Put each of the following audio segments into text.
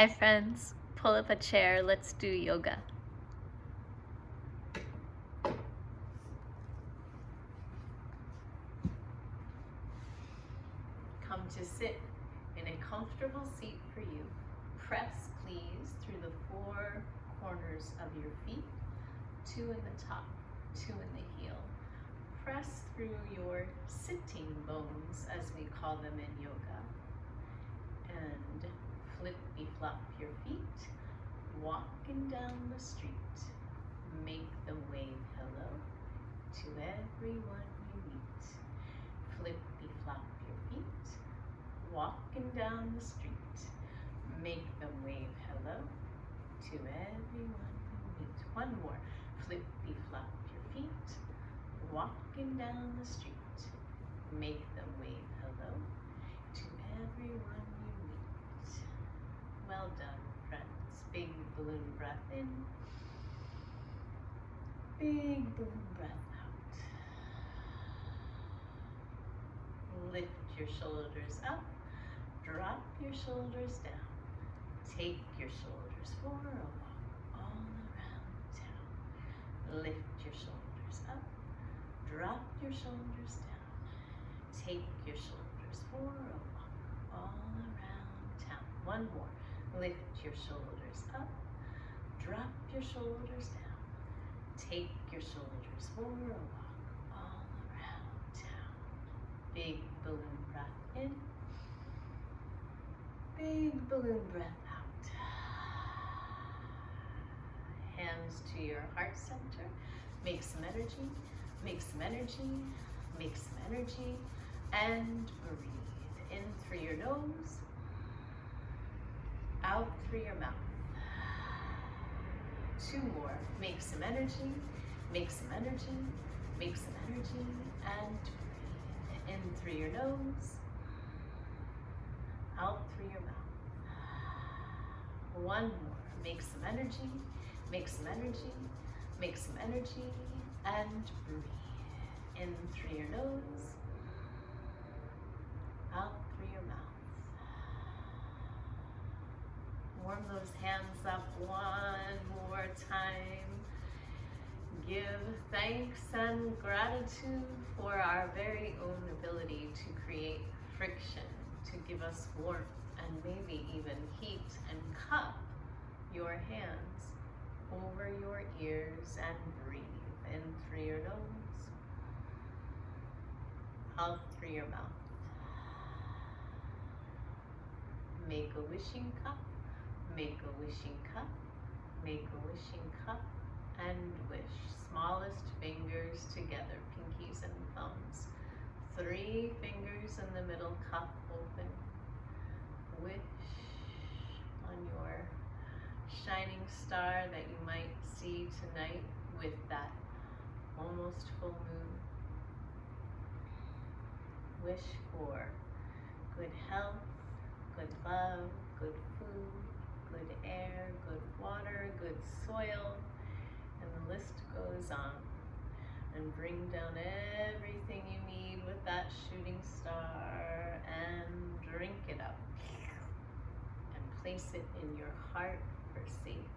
Hi friends, pull up a chair, let's do yoga. Come to sit in a comfortable seat for you. Press please through the four corners of your feet, two in the top, two in the heel. Press through your sitting bones, as we call them in yoga. And flippy-flop your feet, walking down the street. Make them wave hello to everyone you meet. Flippy-flop your feet, walking down the street. Make them wave hello to everyone you meet. One more. Flippy-flop your feet, walking down the street. Make them wave hello to everyone you meet. Well done, friends. Big balloon breath in. Big balloon breath out. Lift your shoulders up. Drop your shoulders down. Take your shoulders for a walk all around town. Lift your shoulders up. Drop your shoulders down. Take your shoulders for a walk all around town. One more. Lift your shoulders up. Drop your shoulders down. Take your shoulders for a walk all around town. Big balloon breath in. Big balloon breath out. Hands to your heart center. Make some energy. Make some energy. Make some energy. And breathe in through your nose. Out through your mouth. Two more. Make some energy. Make some energy. Make some energy. And breathe in through your nose. Out through your mouth. One more. Make some energy. Make some energy. Make some energy. And breathe in through your nose. Out through your mouth. Warm those hands up one more time. Give thanks and gratitude for our very own ability to create friction, to give us warmth and maybe even heat, and cup your hands over your ears and breathe in through your nose, out through your mouth. Make a wishing cup. Make a wishing cup, make a wishing cup, and wish. Smallest fingers together, pinkies and thumbs. 3 fingers in the middle, cup open. Wish on your shining star that you might see tonight with that almost full moon. Wish for good health, good love, good food, good air, good water, good soil, and the list goes on. And bring down everything you need with that shooting star and drink it up. And place it in your heart for safe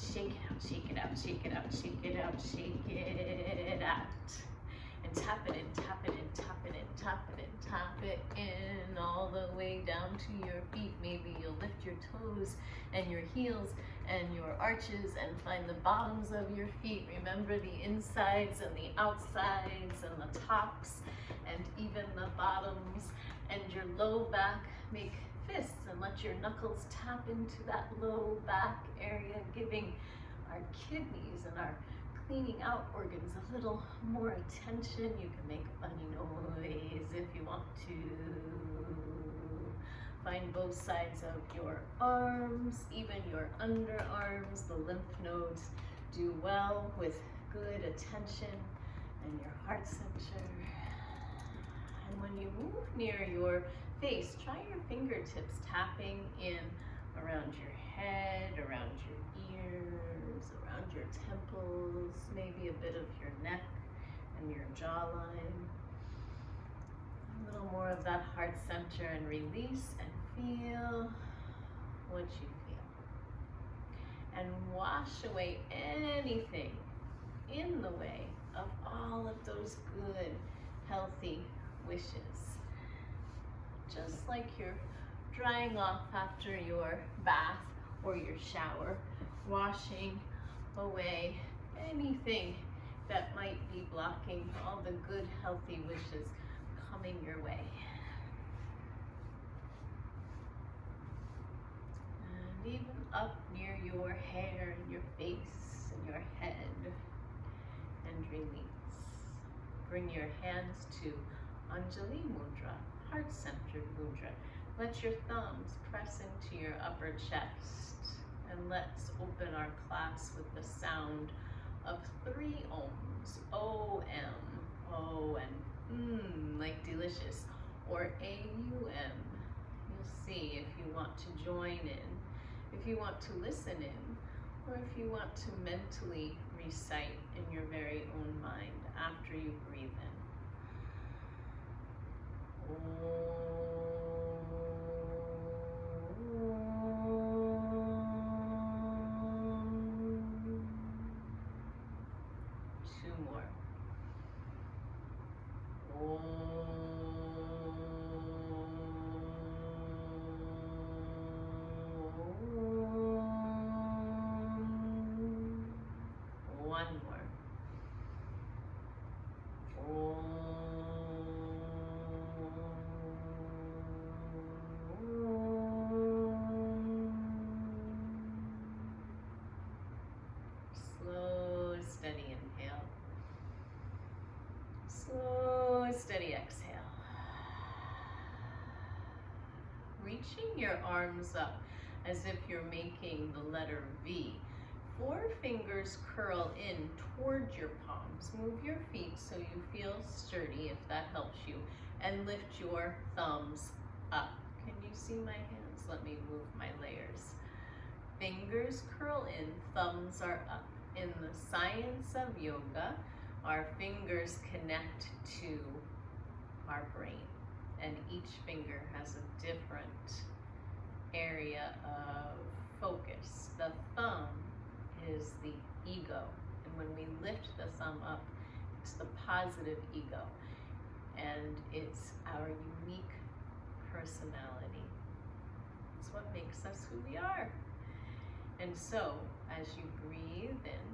keeping. And shake it out, shake it out, shake it out, shake it out, shake it out. And tap it in, tap it in, tap it in, tap it in, tap it in, all the way down to your feet. Maybe you'll lift your toes and your heels and your arches and find the bottoms of your feet. Remember the insides and the outsides and the tops and even the bottoms, and your low back. Make fists and let your knuckles tap into that low back area, giving our kidneys and our cleaning out organs a little more attention. You can make a funny noise if you want to. Find both sides of your arms, even your underarms. The lymph nodes do well with good attention, and your heart center. And when you move near your face, try your fingertips tapping in around your head, around your ears, around your temples, maybe a bit of your neck and your jawline. A little more of that heart center, and release and feel what you feel. And wash away anything in the way of all of those good, healthy wishes. Just like you're drying off after your bath or your shower, washing away anything that might be blocking all the good, healthy wishes coming your way. And even up near your hair and your face and your head, and release. Bring your hands to Anjali Mudra, heart-centered mudra. Let your thumbs press into your upper chest, and let's open our class with the sound of 3 ohms. O-M, O and like delicious, or A-U-M. You'll see if you want to join in, if you want to listen in, or if you want to mentally recite in your very own mind after you breathe in. Two more. One more. Slow, steady inhale. Slow, steady exhale. Reaching your arms up as if you're making the letter V. 4 fingers curl in toward your palms. Move your feet so you feel sturdy, if that helps you, and lift your thumbs up. Can you see my hands? Let me move my layers. Fingers curl in, thumbs are up. In the science of yoga, our fingers connect to our brain, and each finger has a different area of focus. The thumb is the ego, and when we lift the thumb up, it's the positive ego, and it's our unique personality. It's what makes us who we are. And so, as you breathe in,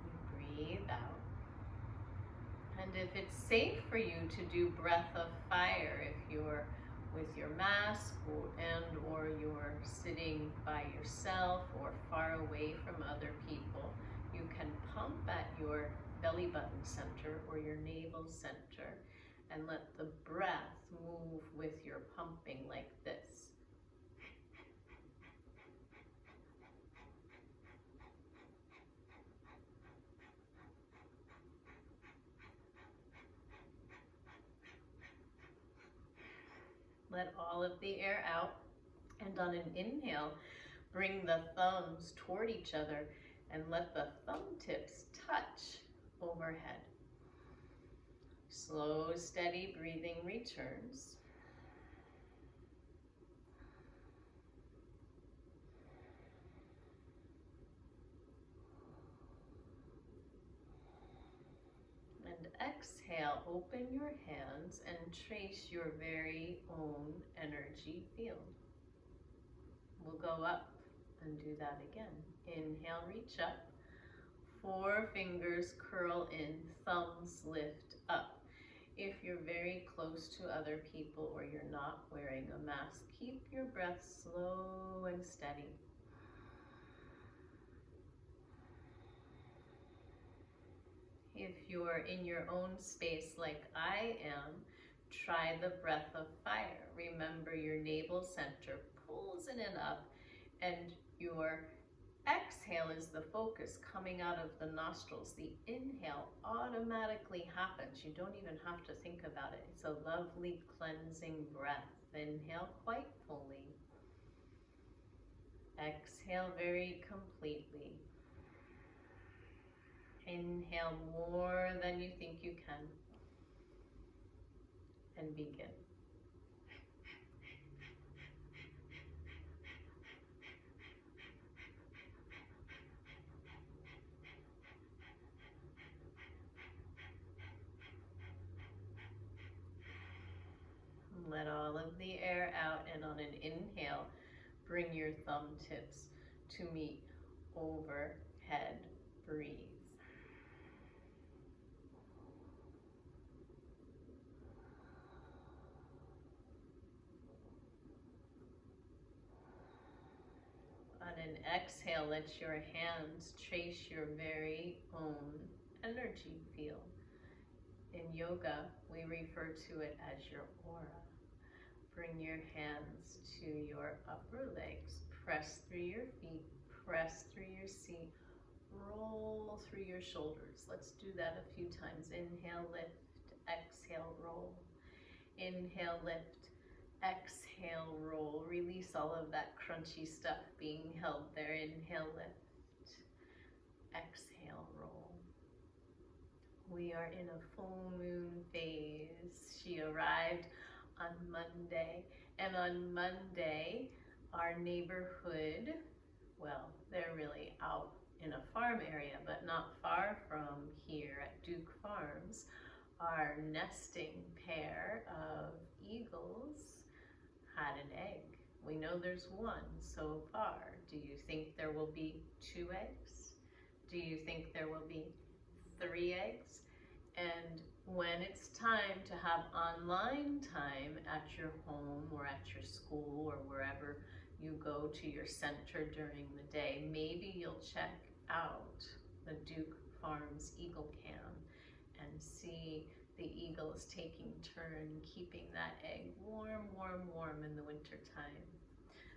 you breathe out. And if it's safe for you to do breath of fire, if you're with your mask or you're sitting by yourself or far away from other people, you can pump at your belly button center or your navel center and let the breath move with your pumping like this. Let all of the air out, and on an inhale, bring the thumbs toward each other and let the thumb tips touch overhead. Slow, steady breathing returns. And exhale, open your hands and trace your very own energy field. We'll go up and do that again. Inhale, reach up. 4 fingers curl in, thumbs lift up. If you're very close to other people or you're not wearing a mask, keep your breath slow and steady. If you're in your own space like I am, try the breath of fire. Remember your navel center pulls in and up, and your exhale is the focus coming out of the nostrils. The inhale automatically happens. You don't even have to think about it. It's a lovely cleansing breath. Inhale quite fully. Exhale very completely. Inhale more than you think you can. And begin. Let all of the air out, and on an inhale, bring your thumb tips to meet overhead. Breathe. On an exhale, let your hands trace your very own energy field. In yoga, we refer to it as your aura. Bring your hands to your upper legs. Press through your feet. Press through your seat. Roll through your shoulders. Let's do that a few times. Inhale, lift. Exhale, roll. Inhale, lift. Exhale, roll. Release all of that crunchy stuff being held there. Inhale, lift. Exhale, roll. We are in a full moon phase. She arrived on Monday, and on Monday, our neighborhood, well, they're really out in a farm area, but not far from here at Duke Farms, our nesting pair of eagles had an egg. We know there's one so far. Do you think there will be 2 eggs? Do you think there will be 3 eggs? And when it's time to have online time at your home or at your school or wherever you go to your center during the day, maybe you'll check out the Duke Farms Eagle Cam and see the eagles taking turn keeping that egg warm, warm, warm in the winter time.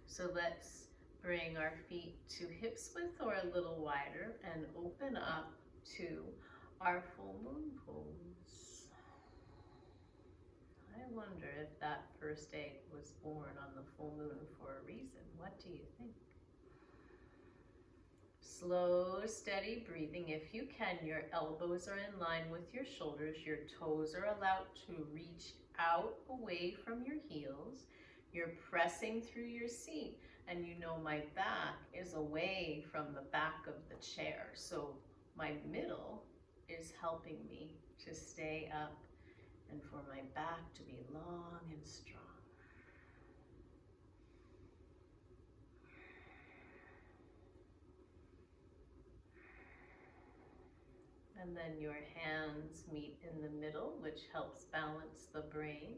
So let's bring our feet to hips width or a little wider and open up to our full moon pose. I wonder if that first egg was born on the full moon for a reason. What do you think? Slow, steady breathing. If you can, your elbows are in line with your shoulders. Your toes are allowed to reach out away from your heels. You're pressing through your seat, and you know my back is away from the back of the chair. So my middle is helping me to stay up and for my back to be long and strong. And then your hands meet in the middle, which helps balance the brain.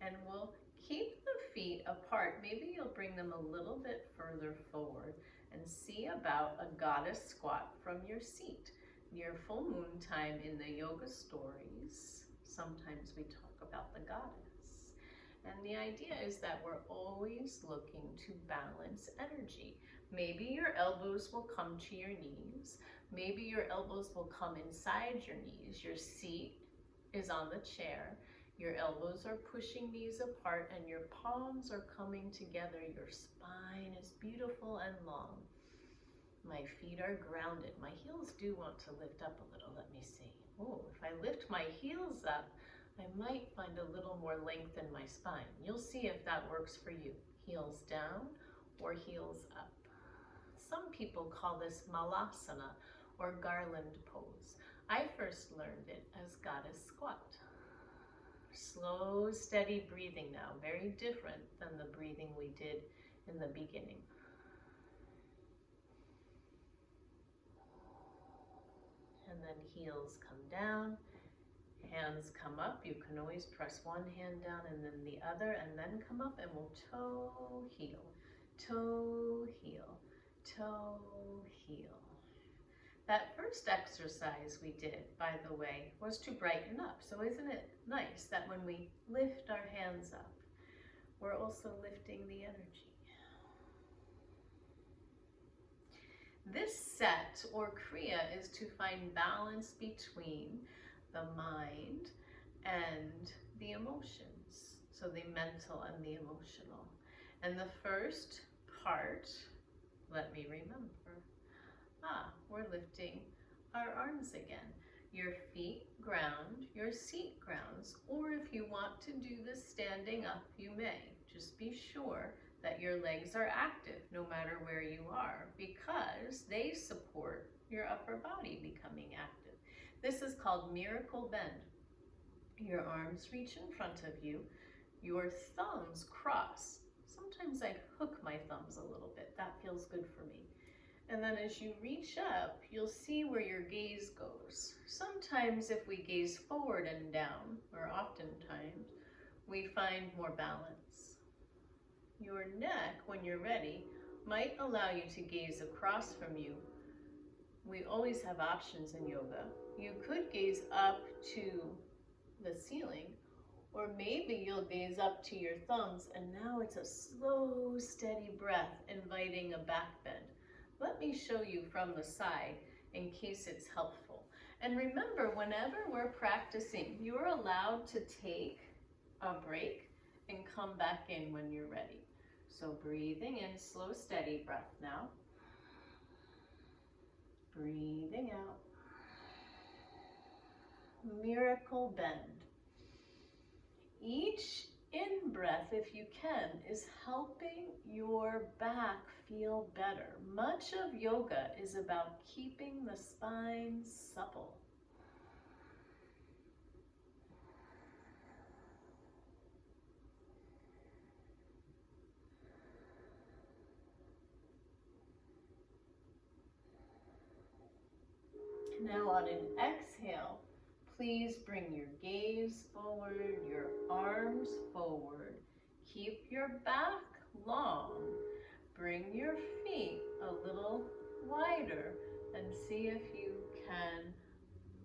And we'll keep the feet apart. Maybe you'll bring them a little bit further forward and see about a goddess squat from your seat. Near full moon time in the yoga stories, sometimes we talk about the goddess. And the idea is that we're always looking to balance energy. Maybe your elbows will come to your knees. Maybe your elbows will come inside your knees. Your seat is on the chair. Your elbows are pushing knees apart and your palms are coming together. Your spine is beautiful and long. My feet are grounded. My heels do want to lift up a little. Let me see. Oh, if I lift my heels up, I might find a little more length in my spine. You'll see if that works for you. Heels down or heels up. Some people call this Malasala or Garland pose. I first learned it as goddess squat. Slow, steady breathing now. Very different than the breathing we did in the beginning. And then heels come down, hands come up. You can always press one hand down and then the other, and then come up, and we'll toe, heel, toe, heel, toe, heel. That first exercise we did, by the way, was to brighten up. So isn't it nice that when we lift our hands up, we're also lifting the energy? This set or kriya is to find balance between the mind and the emotions, so the mental and the emotional. And the first part, let me remember. We're lifting our arms again. Your feet ground, your seat grounds, or if you want to do this standing up, you may. Just be sure that your legs are active no matter where you are, because they support your upper body becoming active. This is called miracle bend. Your arms reach in front of you. your thumbs cross. Sometimes I hook my thumbs a little bit. That feels good for me. And then as you reach up, you'll see where your gaze goes. Sometimes if we gaze forward and down, or oftentimes, we find more balance. Your neck, when you're ready, might allow you to gaze across from you. We always have options in yoga. You could gaze up to the ceiling, or maybe you'll gaze up to your thumbs, and now it's a slow, steady breath inviting a back bend. Let me show you from the side in case it's helpful. And remember, whenever we're practicing, you're allowed to take a break and come back in when you're ready. So breathing in, slow, steady breath now. Breathing out. Miracle bend. Each in-breath, if you can, is helping your back feel better. Much of yoga is about keeping the spine supple. Now on an exhale, please bring your gaze forward, your arms forward. Keep your back long. Bring your feet a little wider and see if you can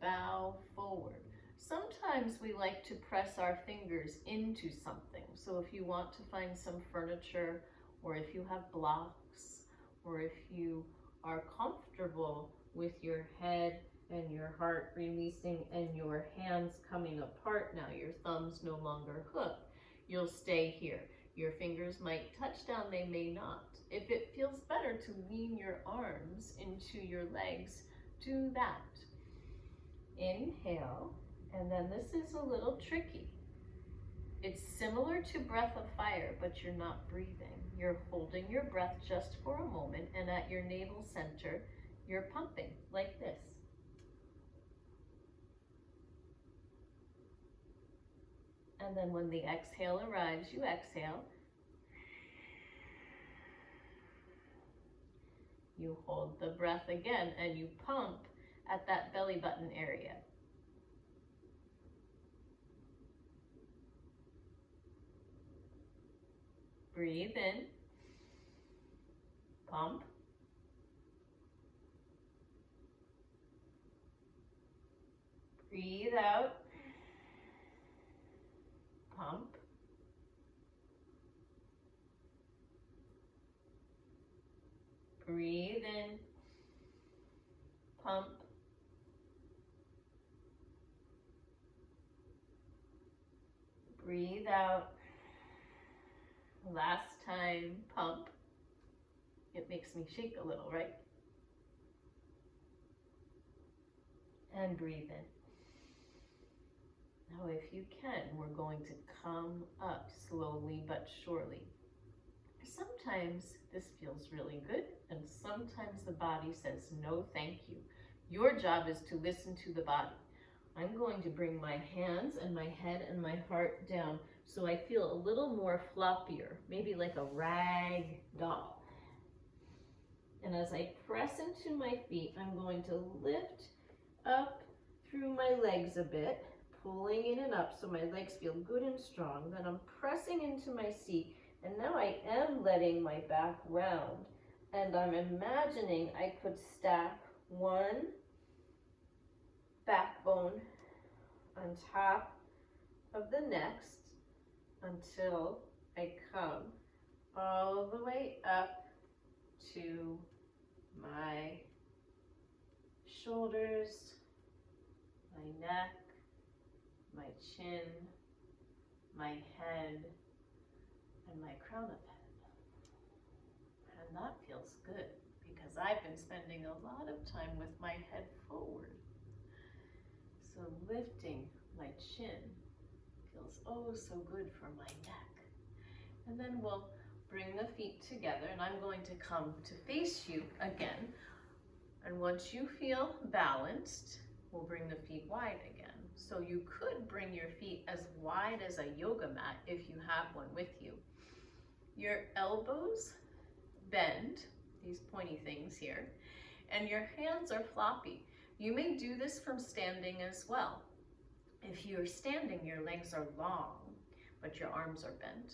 bow forward. Sometimes we like to press our fingers into something. So if you want to find some furniture, or if you have blocks, or if you are comfortable with your head and your heart releasing and your hands coming apart now, your thumbs no longer hook, you'll stay here. Your fingers might touch down, they may not. If it feels better to lean your arms into your legs, do that. Inhale, and then this is a little tricky. It's similar to breath of fire, but you're not breathing. You're holding your breath just for a moment, and at your navel center, you're pumping like this. And then when the exhale arrives, you exhale. You hold the breath again, and you pump at that belly button area. Breathe in, pump. Breathe out, pump. Breathe in, pump. Breathe out. Last time, pump. It makes me shake a little, right? And breathe in. Now, if you can, we're going to come up slowly but surely. Sometimes this feels really good, and sometimes the body says, no, thank you. Your job is to listen to the body. I'm going to bring my hands and my head and my heart down so I feel a little more floppier, maybe like a rag doll. And as I press into my feet, I'm going to lift up through my legs a bit, pulling in and up so my legs feel good and strong. Then I'm pressing into my seat, and now I am letting my back round. And I'm imagining I could stack one backbone on top of the next until I come all the way up to my shoulders, my neck, my chin, my head, and my crown of head. And that feels good because I've been spending a lot of time with my head forward. So lifting my chin feels oh so good for my neck. And then we'll bring the feet together, and I'm going to come to face you again. And once you feel balanced, we'll bring the feet wide again. So you could bring your feet as wide as a yoga mat if you have one with you. Your elbows bend, these pointy things here, and your hands are floppy. You may do this from standing as well. If you're standing, your legs are long, but your arms are bent.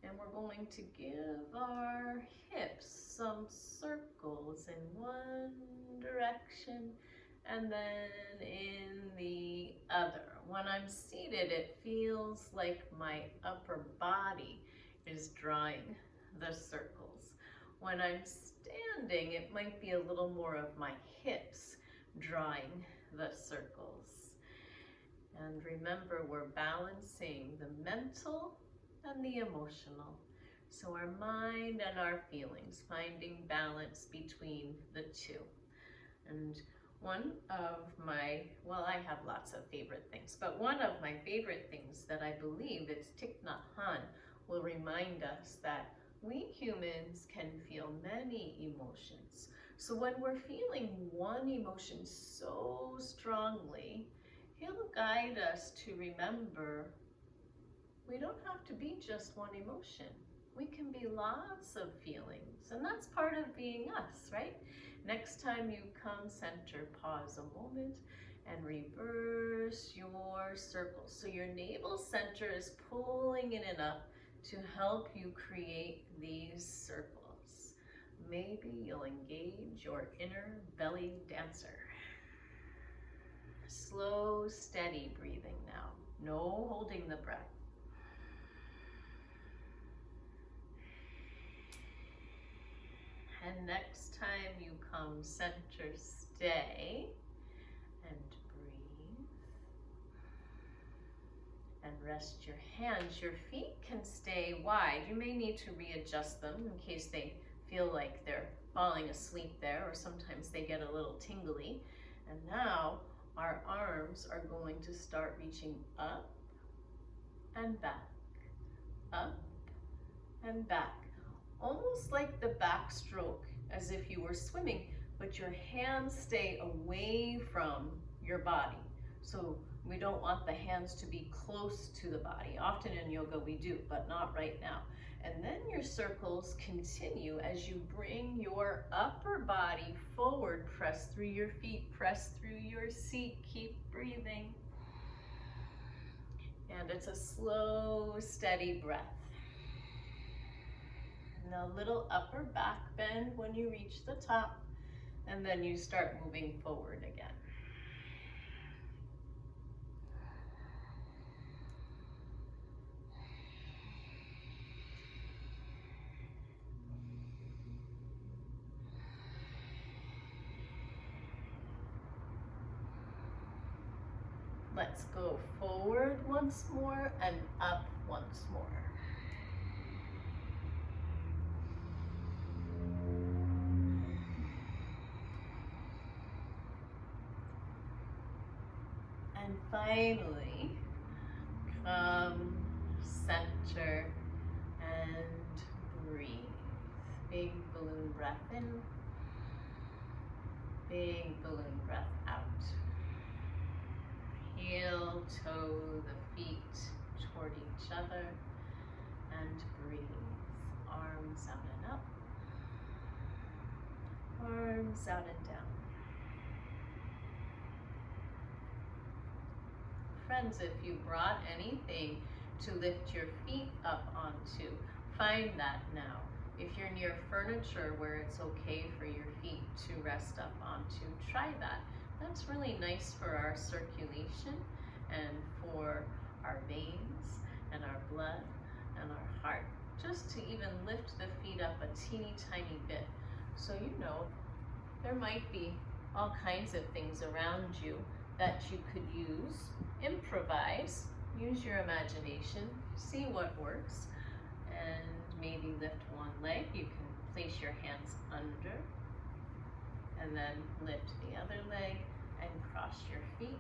And we're going to give our hips some circles in one direction and then in the other. When I'm seated, it feels like my upper body is drawing the circles. When I'm standing, it might be a little more of my hips drawing the circles. And remember, we're balancing the mental and the emotional. So our mind and our feelings, finding balance between the two. And one of my, well, I have lots of favorite things, but one of my favorite things that I believe is Thich Nhat Hanh will remind us that we humans can feel many emotions. So when we're feeling one emotion so strongly, he'll guide us to remember we don't have to be just one emotion. We can be lots of feelings, and that's part of being us, right? Next time you come center, pause a moment and reverse your circles. So your navel center is pulling in and up to help you create these circles. Maybe you'll engage your inner belly dancer. Slow, steady breathing now. No holding the breath. And next time you come center, stay and breathe. And rest your hands. Your feet can stay wide. You may need to readjust them in case they feel like they're falling asleep there, or sometimes they get a little tingly. And now our arms are going to start reaching up and back, up and back. Almost like the backstroke, as if you were swimming, but your hands stay away from your body. So we don't want the hands to be close to the body. Often in yoga we do, but not right now. And then your circles continue as you bring your upper body forward. Press through your feet, press through your seat, keep breathing. And it's a slow, steady breath. And a little upper back bend when you reach the top, and then you start moving forward again. Let's go forward once more and up once more. And finally, come center and breathe. Big balloon breath in, big balloon breath out. Heel, toe the feet toward each other and breathe. Arms out and up, arms out and down. Friends, if you brought anything to lift your feet up onto, find that now. If you're near furniture where it's okay for your feet to rest up onto, try that. That's really nice for our circulation and for our veins and our blood and our heart. Just to even lift the feet up a teeny tiny bit. So you know, there might be all kinds of things around you that you could use. Improvise, use your imagination, see what works, and maybe lift one leg. You can place your hands under, and then lift the other leg and cross your feet.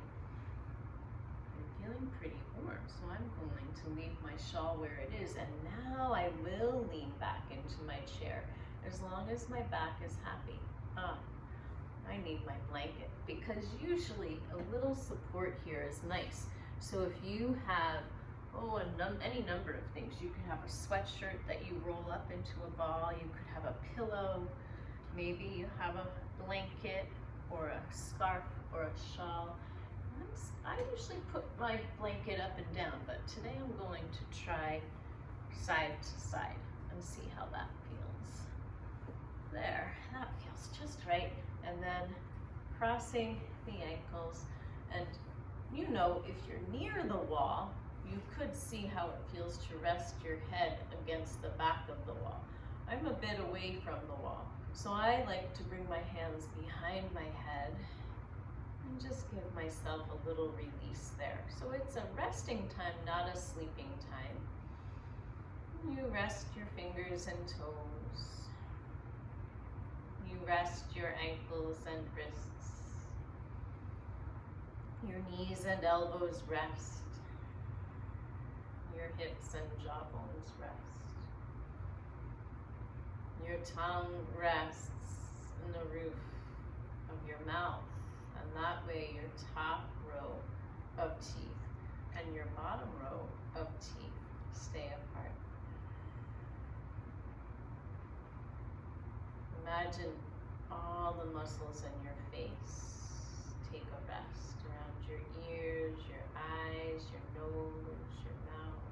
I'm feeling pretty warm, so I'm going to leave my shawl where it is, and now I will lean back into my chair as long as my back is happy. I need my blanket, because usually a little support here is nice. So if you have, any number of things, you could have a sweatshirt that you roll up into a ball, you could have a pillow, maybe you have a blanket or a scarf or a shawl. I usually put my blanket up and down, but today I'm going to try side to side and see how that feels. There, that feels just right. And then crossing the ankles, and you know, if you're near the wall, you could see how it feels to rest your head against the back of the wall. I'm a bit away from the wall, so I like to bring my hands behind my head and just give myself a little release there. So it's a resting time, not a sleeping time. You rest your fingers and toes. You rest your ankles and wrists. Your knees and elbows rest. Your hips and jawbones rest. Your tongue rests in the roof of your mouth, and that way your top row of teeth and your bottom row of teeth stay apart. Imagine all the muscles in your face take a rest around your ears, your eyes, your nose, your mouth,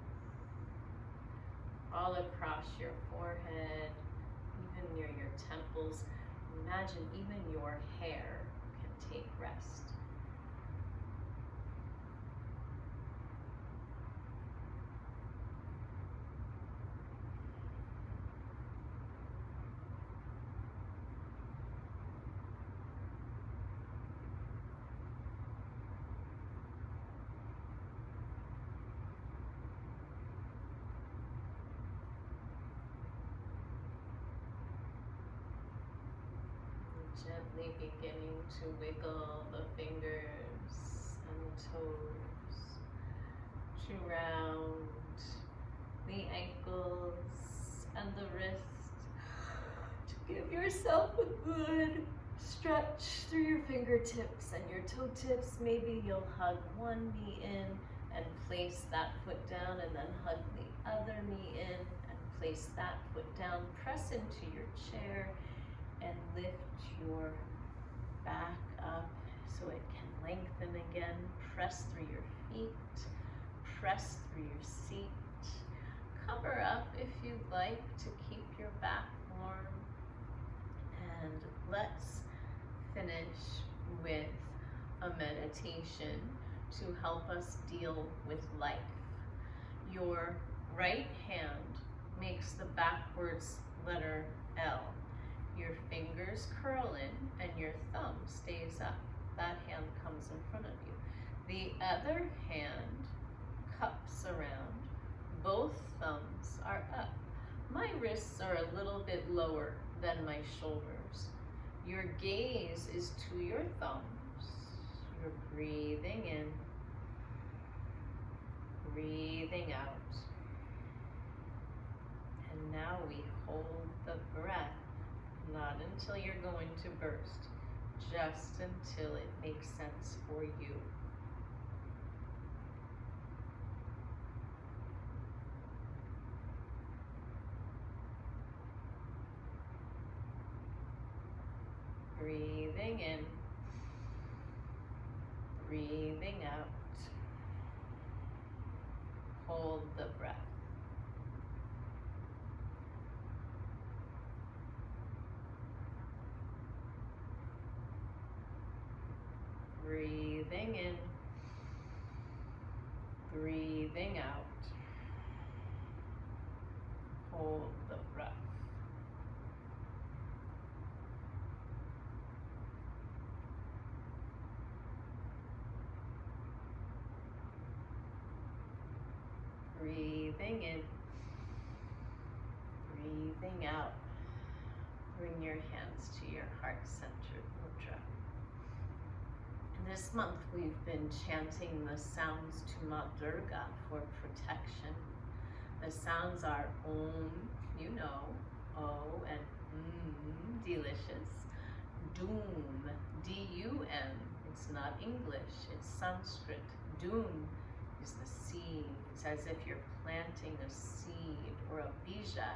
all across your forehead, even near your temples. Imagine even your hair can take rest. Gently beginning to wiggle the fingers and the toes, to round the ankles and the wrist, to give yourself a good stretch through your fingertips and your toe tips. Maybe you'll hug one knee in and place that foot down, and then hug the other knee in and place that foot down. Press into your chair and lift your back up so it can lengthen again. Press through your feet, press through your seat. Cover up if you'd like to keep your back warm. And let's finish with a meditation to help us deal with life. Your right hand makes the backwards letter L. Your fingers curl in and your thumb stays up. That hand comes in front of you. The other hand cups around. Both thumbs are up. My wrists are a little bit lower than my shoulders. Your gaze is to your thumbs. You're breathing in, breathing out. And now we hold the breath. Not until you're going to burst, just until it makes sense for you. Breathing in, breathing out. Hold the breath. Breathing in, breathing out. Hold the breath. Breathing in, breathing out. Bring your hands to your heart-centered mudra. This month we've been chanting the sounds to Ma Durga for protection. The sounds are Om, you know, O and delicious. Doom, D-U-M. It's not English, it's Sanskrit. Doom is the seed. It's as if you're planting a seed or a bija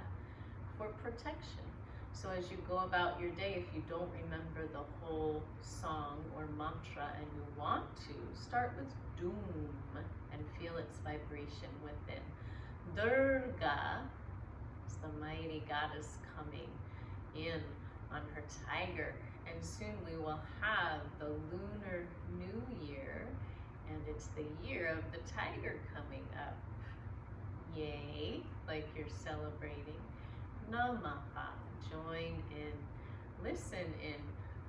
for protection. So as you go about your day, if you don't remember the whole song or mantra and you want to, start with Doom and feel its vibration within. Durga is the mighty goddess coming in on her tiger, and soon we will have the Lunar New Year, and it's the year of the tiger coming up. Yay, like you're celebrating. Namaha, join in, listen in,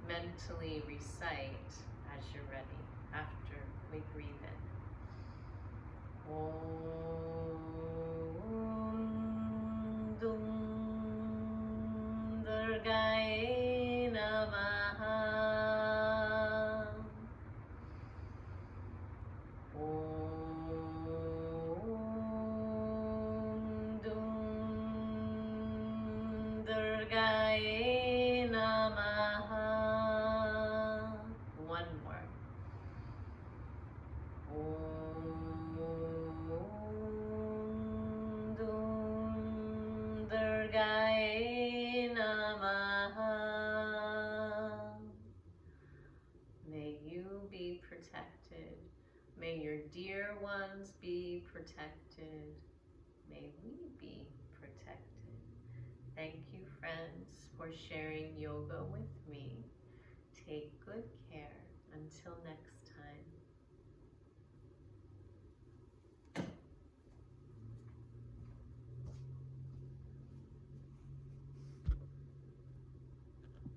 mentally recite as you're ready, after we breathe in. Om Dum Durgaye Namaha. Om Dum Durgaye Namaha. One more. Om Dum Durgaye Namaha. May you be protected. May your dear ones be protected. May we be protected. Thank you, friends, for sharing yoga with me. Take good care. Until next time.